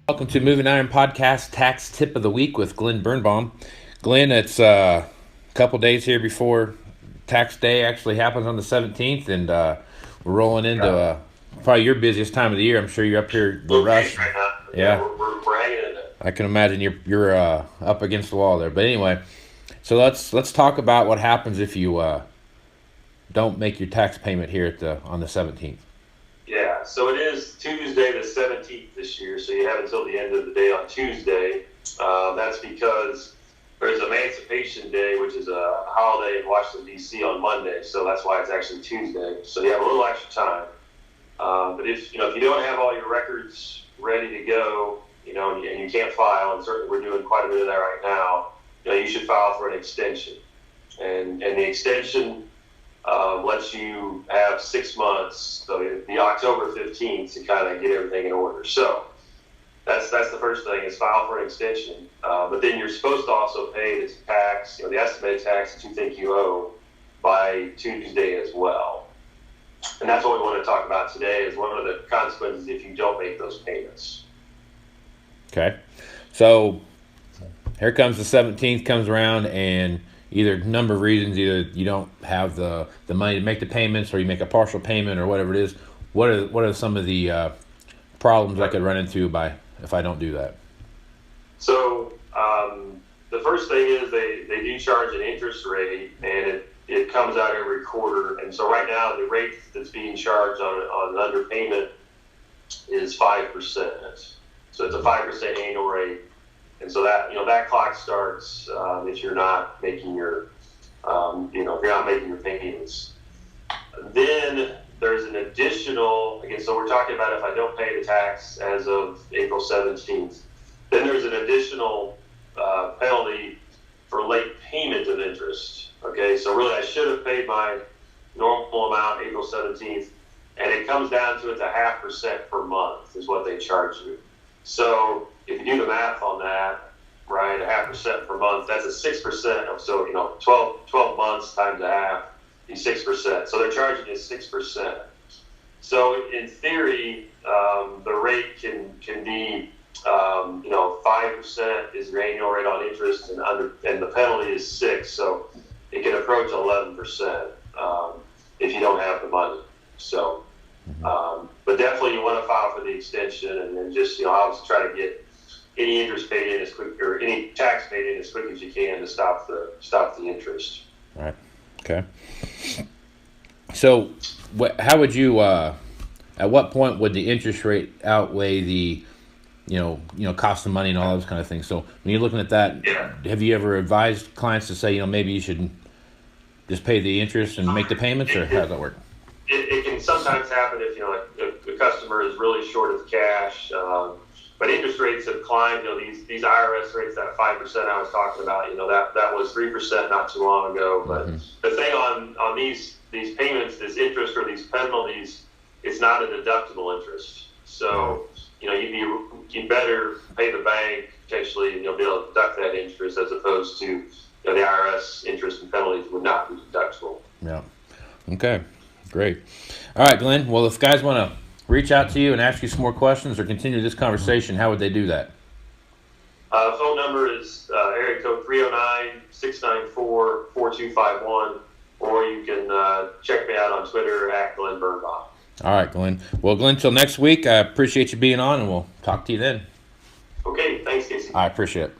Welcome to Moving Iron Podcast Tax Tip of the Week with Glen Birnbaum. Glen, it's a couple days here before tax day actually happens on the 17th, and we're rolling into probably your busiest time of the year. I'm sure you're up here the rush. Right now. Yeah, We're hanging in there. I can imagine you're up against the wall there. But anyway, so let's talk about what happens if you don't make your tax payment here on the 17th. Yeah, so it is Tuesday the 17th this year, so you have until the end of the day on Tuesday. That's because there's Emancipation Day, which is a holiday in Washington, D.C. on Monday, so that's why it's actually Tuesday. So you have a little extra time. But if you don't have all your records ready to go, and you can't file, and certainly we're doing quite a bit of that right now, you should file for an extension. And the extension lets you have 6 months, so the October 15th, to kind of get everything in order. So that's the first thing, is file for an extension. But then you're supposed to also pay the tax, the estimated tax that you think you owe by Tuesday as well. And that's what we want to talk about today, is what are the consequences if you don't make those payments. Okay, so here comes the 17th, comes around, and either number of reasons, either you don't have the money to make the payments, or you make a partial payment, or whatever it is. What are some of the problems I could run into if I don't do that? So the first thing is they do charge an interest rate, and it comes out every quarter. And so right now the rate that's being charged on an underpayment is 5%. So it's a 5% annual rate. And so that clock starts if you're not making your if you're not making your payments. Then there's an additional, again, so we're talking about if I don't pay the tax as of April 17th. Then there's an additional penalty for late payment of interest. Okay, so really I should have paid my normal amount April 17th, and it comes down to it's 0.5% per month is what they charge you. So if you do the math on that, right, 0.5% per month, that's a 6%. So 12 months times a half is 6%. So they're charging you 6%. So in theory, the rate can be 5% is your annual rate on interest, and the penalty is 6%. So it can approach 11% if you don't have the money. So. But definitely you want to file for the extension, and then just obviously try to get any interest paid in as quick, or any tax paid in as quick as you can, to stop the interest. All right. Okay. So, how would you? At what point would the interest rate outweigh the, cost of money and all those kind of things? So when you're looking at that, have you ever advised clients to say, maybe you should just pay the interest and make the payments, or how does that work? It can sometimes happen if the customer is really short of cash, but interest rates have climbed. These IRS rates, that 5% I was talking about, that was 3% not too long ago. But the thing on these payments, this interest or these penalties, it's not a deductible interest. So you'd better pay the bank potentially, and you'll be able to deduct that interest, as opposed to the IRS interest and penalties would not be deductible. Yeah. Okay. Great. All right, Glenn. Well, if guys want to reach out to you and ask you some more questions or continue this conversation, how would they do that? Phone number is area code 309-694-4251, or you can check me out on Twitter at Glen Birnbaum. All right, Glenn. Well, Glenn, till next week, I appreciate you being on, and we'll talk to you then. Okay, thanks, Casey. I appreciate it.